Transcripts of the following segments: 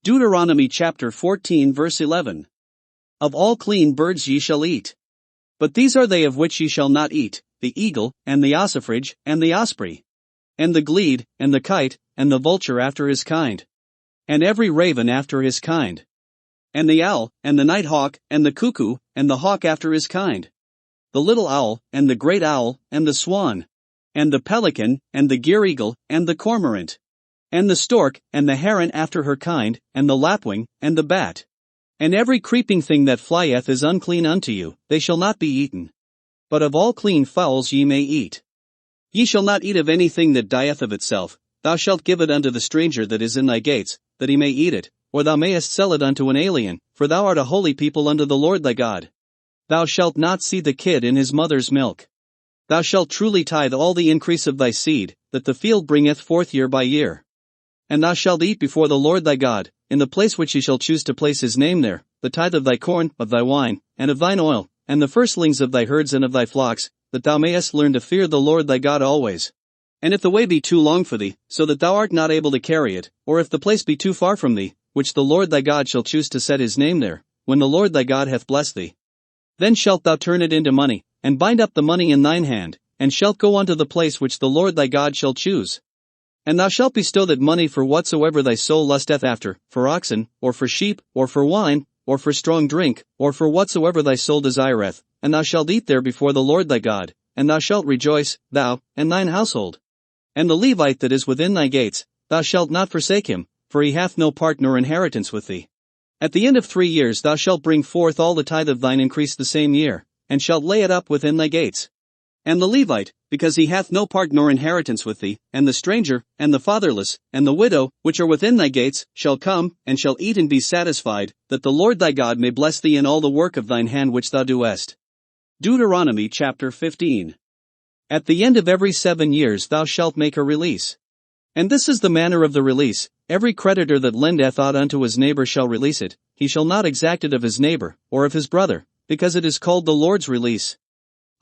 Deuteronomy chapter 14 verse 11. Of all clean birds ye shall eat. But these are they of which ye shall not eat, the eagle, and the ossifrage, and the osprey, and the glede, and the kite, and the vulture after his kind, and every raven after his kind, and the owl, and the night hawk, and the cuckoo, and the hawk after his kind, the little owl, and the great owl, and the swan, and the pelican, and the gyre-eagle, and the cormorant, and the stork, and the heron after her kind, and the lapwing, and the bat. And every creeping thing that flieth is unclean unto you, they shall not be eaten. But of all clean fowls ye may eat. Ye shall not eat of anything that dieth of itself, thou shalt give it unto the stranger that is in thy gates, that he may eat it, or thou mayest sell it unto an alien, for thou art a holy people unto the Lord thy God. Thou shalt not seethe the kid in his mother's milk. Thou shalt truly tithe all the increase of thy seed, that the field bringeth forth year by year. And thou shalt eat before the Lord thy God, in the place which he shall choose to place his name there, the tithe of thy corn, of thy wine, and of thine oil, and the firstlings of thy herds and of thy flocks, that thou mayest learn to fear the Lord thy God always. And if the way be too long for thee, so that thou art not able to carry it, or if the place be too far from thee, which the Lord thy God shall choose to set his name there, when the Lord thy God hath blessed thee, then shalt thou turn it into money, and bind up the money in thine hand, and shalt go unto the place which the Lord thy God shall choose. And thou shalt bestow that money for whatsoever thy soul lusteth after, for oxen, or for sheep, or for wine, or for strong drink, or for whatsoever thy soul desireth, and thou shalt eat there before the Lord thy God, and thou shalt rejoice, thou, and thine household. And the Levite that is within thy gates, thou shalt not forsake him, for he hath no part nor inheritance with thee. At the end of 3 years thou shalt bring forth all the tithe of thine increase the same year, and shalt lay it up within thy gates. And the Levite, because he hath no part nor inheritance with thee, and the stranger, and the fatherless, and the widow, which are within thy gates, shall come, and shall eat and be satisfied, that the Lord thy God may bless thee in all the work of thine hand which thou doest. Deuteronomy chapter 15. At the end of every 7 years thou shalt make a release. And this is the manner of the release: every creditor that lendeth aught unto his neighbor shall release it, he shall not exact it of his neighbor, or of his brother, because it is called the Lord's release.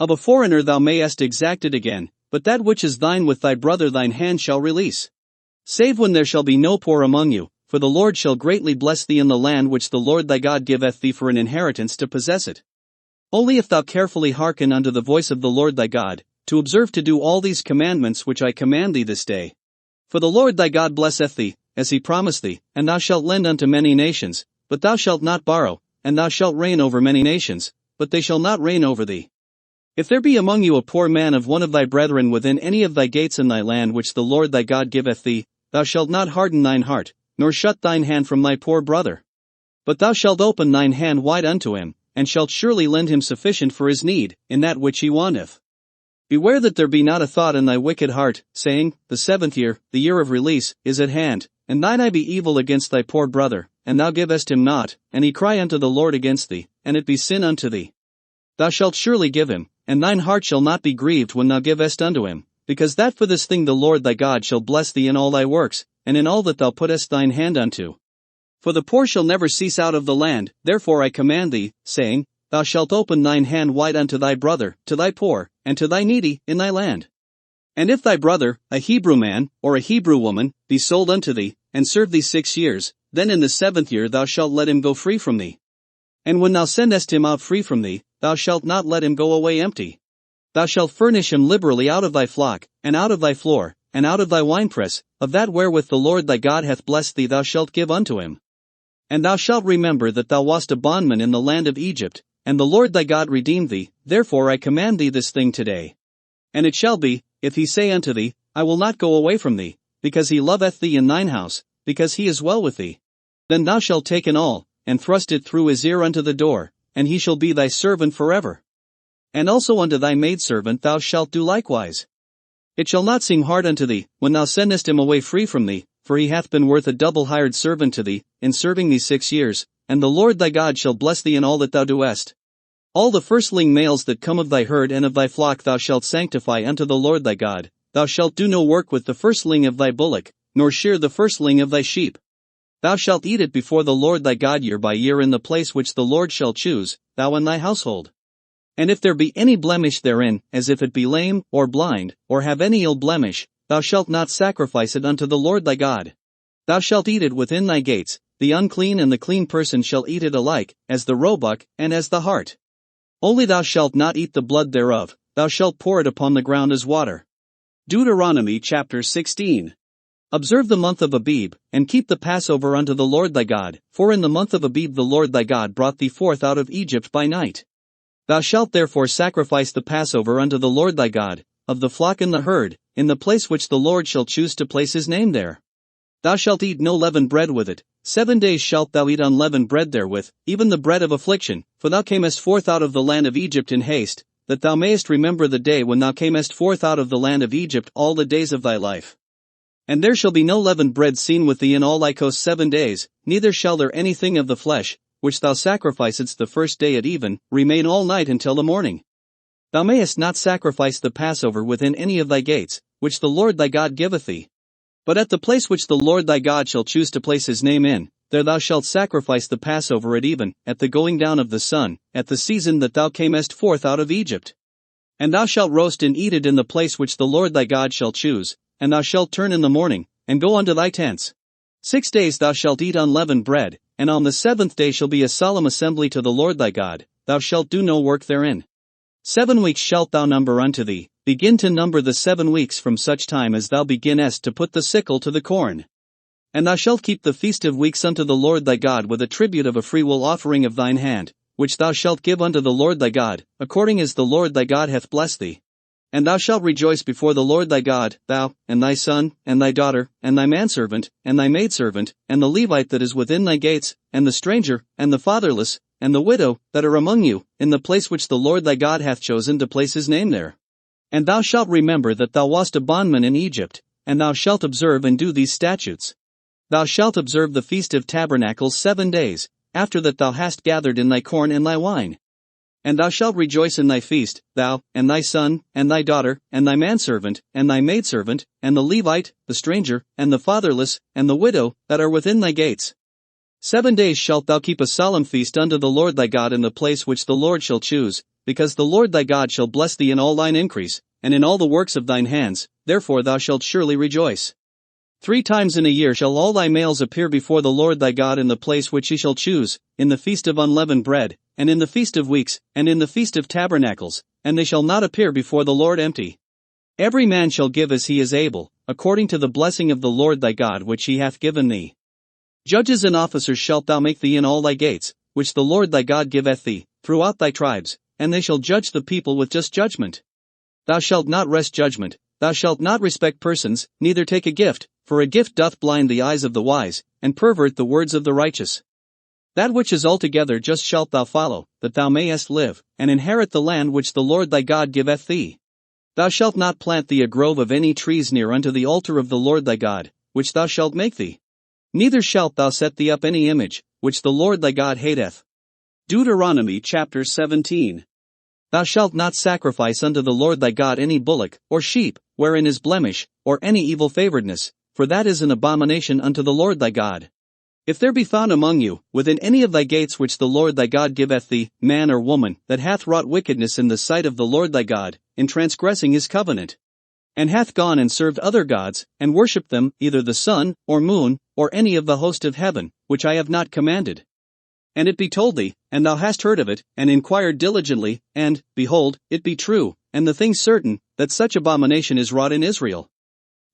Of a foreigner thou mayest exact it again, but that which is thine with thy brother thine hand shall release. Save when there shall be no poor among you, for the Lord shall greatly bless thee in the land which the Lord thy God giveth thee for an inheritance to possess it. Only if thou carefully hearken unto the voice of the Lord thy God, to observe to do all these commandments which I command thee this day. For the Lord thy God blesseth thee, as he promised thee, and thou shalt lend unto many nations, but thou shalt not borrow, and thou shalt reign over many nations, but they shall not reign over thee. If there be among you a poor man of one of thy brethren within any of thy gates in thy land which the Lord thy God giveth thee, thou shalt not harden thine heart, nor shut thine hand from thy poor brother. But thou shalt open thine hand wide unto him, and shalt surely lend him sufficient for his need, in that which he wanteth. Beware that there be not a thought in thy wicked heart, saying, the 7th year, the year of release, is at hand, and thine eye be evil against thy poor brother, and thou givest him not, and he cry unto the Lord against thee, and it be sin unto thee. Thou shalt surely give him, and thine heart shall not be grieved when thou givest unto him, because that for this thing the Lord thy God shall bless thee in all thy works, and in all that thou puttest thine hand unto. For the poor shall never cease out of the land, therefore I command thee, saying, thou shalt open thine hand wide unto thy brother, to thy poor, and to thy needy, in thy land. And if thy brother, a Hebrew man, or a Hebrew woman, be sold unto thee, and serve thee 6 years, then in the 7th year thou shalt let him go free from thee. And when thou sendest him out free from thee, thou shalt not let him go away empty. Thou shalt furnish him liberally out of thy flock, and out of thy floor, and out of thy winepress, of that wherewith the Lord thy God hath blessed thee thou shalt give unto him. And thou shalt remember that thou wast a bondman in the land of Egypt, and the Lord thy God redeemed thee, therefore I command thee this thing today. And it shall be, if he say unto thee, I will not go away from thee, because he loveth thee in thine house, because he is well with thee, then thou shalt take an awl, and thrust it through his ear unto the door, and he shall be thy servant forever. And also unto thy maidservant thou shalt do likewise. It shall not seem hard unto thee, when thou sendest him away free from thee, for he hath been worth a double hired servant to thee, in serving thee 6 years, and the Lord thy God shall bless thee in all that thou doest. All the firstling males that come of thy herd and of thy flock thou shalt sanctify unto the Lord thy God. Thou shalt do no work with the firstling of thy bullock, nor shear the firstling of thy sheep. Thou shalt eat it before the Lord thy God year by year in the place which the Lord shall choose, thou and thy household. And if there be any blemish therein, as if it be lame, or blind, or have any ill blemish, thou shalt not sacrifice it unto the Lord thy God. Thou shalt eat it within thy gates, the unclean and the clean person shall eat it alike, as the roebuck, and as the hart. Only thou shalt not eat the blood thereof, thou shalt pour it upon the ground as water. Deuteronomy chapter 16. Observe the month of Abib, and keep the Passover unto the Lord thy God, for in the month of Abib the Lord thy God brought thee forth out of Egypt by night. Thou shalt therefore sacrifice the Passover unto the Lord thy God, of the flock and the herd, in the place which the Lord shall choose to place his name there. Thou shalt eat no leavened bread with it, 7 days shalt thou eat unleavened bread therewith, even the bread of affliction, for thou camest forth out of the land of Egypt in haste, that thou mayest remember the day when thou camest forth out of the land of Egypt all the days of thy life. And there shall be no leavened bread seen with thee in all thy coast 7 days, neither shall there anything of the flesh, which thou sacrificedst the first day at even, remain all night until the morning. Thou mayest not sacrifice the Passover within any of thy gates, which the Lord thy God giveth thee. But at the place which the Lord thy God shall choose to place his name in, there thou shalt sacrifice the Passover at even, at the going down of the sun, at the season that thou camest forth out of Egypt. And thou shalt roast and eat it in the place which the Lord thy God shall choose, and thou shalt turn in the morning, and go unto thy tents. 6 days thou shalt eat unleavened bread, and on the 7th day shall be a solemn assembly to the Lord thy God, thou shalt do no work therein. 7 weeks shalt thou number unto thee, begin to number the 7 weeks from such time as thou beginnest to put the sickle to the corn. And thou shalt keep the feast of weeks unto the Lord thy God with a tribute of a freewill offering of thine hand, which thou shalt give unto the Lord thy God, according as the Lord thy God hath blessed thee. And thou shalt rejoice before the Lord thy God, thou, and thy son, and thy daughter, and thy manservant, and thy maidservant, and the Levite that is within thy gates, and the stranger, and the fatherless, and the widow, that are among you, in the place which the Lord thy God hath chosen to place his name there. And thou shalt remember that thou wast a bondman in Egypt, and thou shalt observe and do these statutes. Thou shalt observe the feast of tabernacles 7 days, after that thou hast gathered in thy corn and thy wine. And thou shalt rejoice in thy feast, thou, and thy son, and thy daughter, and thy manservant, and thy maidservant, and the Levite, the stranger, and the fatherless, and the widow, that are within thy gates. 7 days shalt thou keep a solemn feast unto the Lord thy God in the place which the Lord shall choose, because the Lord thy God shall bless thee in all thine increase, and in all the works of thine hands, therefore thou shalt surely rejoice. 3 times in a year shall all thy males appear before the Lord thy God in the place which he shall choose, in the feast of unleavened bread, and in the feast of weeks, and in the feast of tabernacles, and they shall not appear before the Lord empty. Every man shall give as he is able, according to the blessing of the Lord thy God which he hath given thee. Judges and officers shalt thou make thee in all thy gates, which the Lord thy God giveth thee, throughout thy tribes, and they shall judge the people with just judgment. Thou shalt not wrest judgment, thou shalt not respect persons, neither take a gift, for a gift doth blind the eyes of the wise, and pervert the words of the righteous. That which is altogether just shalt thou follow, that thou mayest live, and inherit the land which the Lord thy God giveth thee. Thou shalt not plant thee a grove of any trees near unto the altar of the Lord thy God, which thou shalt make thee. Neither shalt thou set thee up any image, which the Lord thy God hateth. Deuteronomy chapter 17. Thou shalt not sacrifice unto the Lord thy God any bullock, or sheep, wherein is blemish, or any evil favoredness, for that is an abomination unto the Lord thy God. If there be found among you, within any of thy gates which the Lord thy God giveth thee, man or woman, that hath wrought wickedness in the sight of the Lord thy God, in transgressing his covenant, and hath gone and served other gods, and worshipped them, either the sun, or moon, or any of the host of heaven, which I have not commanded. And it be told thee, and thou hast heard of it, and inquired diligently, and, behold, it be true, and the thing certain, that such abomination is wrought in Israel.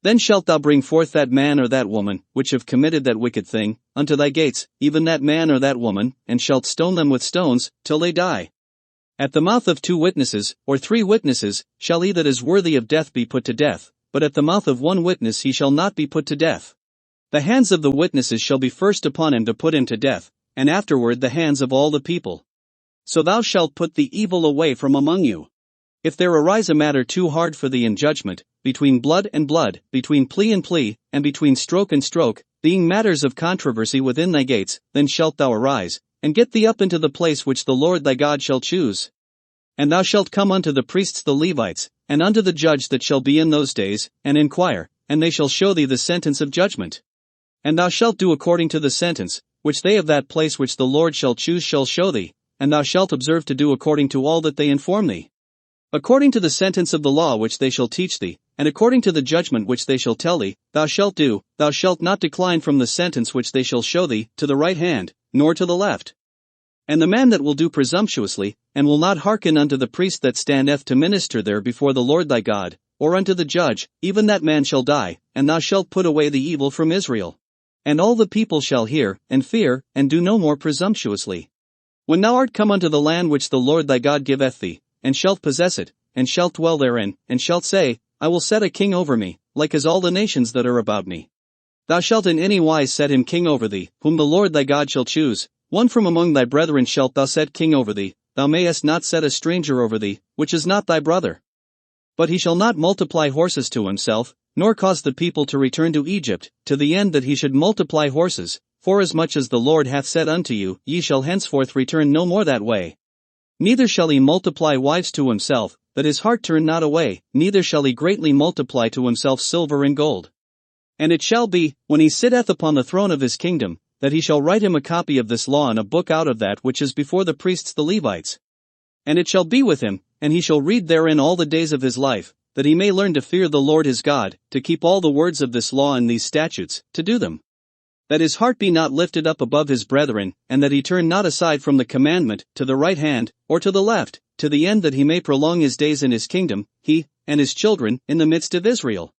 Then shalt thou bring forth that man or that woman, which have committed that wicked thing, unto thy gates, even that man or that woman, and shalt stone them with stones, till they die. At the mouth of 2 witnesses, or 3 witnesses, shall he that is worthy of death be put to death, but at the mouth of 1 witness he shall not be put to death. The hands of the witnesses shall be first upon him to put him to death, and afterward the hands of all the people. So thou shalt put the evil away from among you. If there arise a matter too hard for thee in judgment, between blood and blood, between plea and plea, and between stroke and stroke, being matters of controversy within thy gates, then shalt thou arise, and get thee up into the place which the Lord thy God shall choose. And thou shalt come unto the priests the Levites, and unto the judge that shall be in those days, and inquire, and they shall show thee the sentence of judgment. And thou shalt do according to the sentence, which they of that place which the Lord shall choose shall show thee, and thou shalt observe to do according to all that they inform thee. According to the sentence of the law which they shall teach thee, and according to the judgment which they shall tell thee, thou shalt do, thou shalt not decline from the sentence which they shall show thee, to the right hand, nor to the left. And the man that will do presumptuously, and will not hearken unto the priest that standeth to minister there before the Lord thy God, or unto the judge, even that man shall die, and thou shalt put away the evil from Israel. And all the people shall hear, and fear, and do no more presumptuously. When thou art come unto the land which the Lord thy God giveth thee, and shalt possess it, and shalt dwell therein, and shalt say, I will set a king over me, like as all the nations that are about me. Thou shalt in any wise set him king over thee, whom the Lord thy God shall choose, one from among thy brethren shalt thou set king over thee, thou mayest not set a stranger over thee, which is not thy brother. But he shall not multiply horses to himself, nor cause the people to return to Egypt, to the end that he should multiply horses, forasmuch as the Lord hath said unto you, ye shall henceforth return no more that way. Neither shall he multiply wives to himself, that his heart turn not away, neither shall he greatly multiply to himself silver and gold. And it shall be, when he sitteth upon the throne of his kingdom, that he shall write him a copy of this law in a book out of that which is before the priests the Levites. And it shall be with him, and he shall read therein all the days of his life, that he may learn to fear the Lord his God, to keep all the words of this law and these statutes, to do them. That his heart be not lifted up above his brethren, and that he turn not aside from the commandment, to the right hand, or to the left, to the end that he may prolong his days in his kingdom, he, and his children, in the midst of Israel.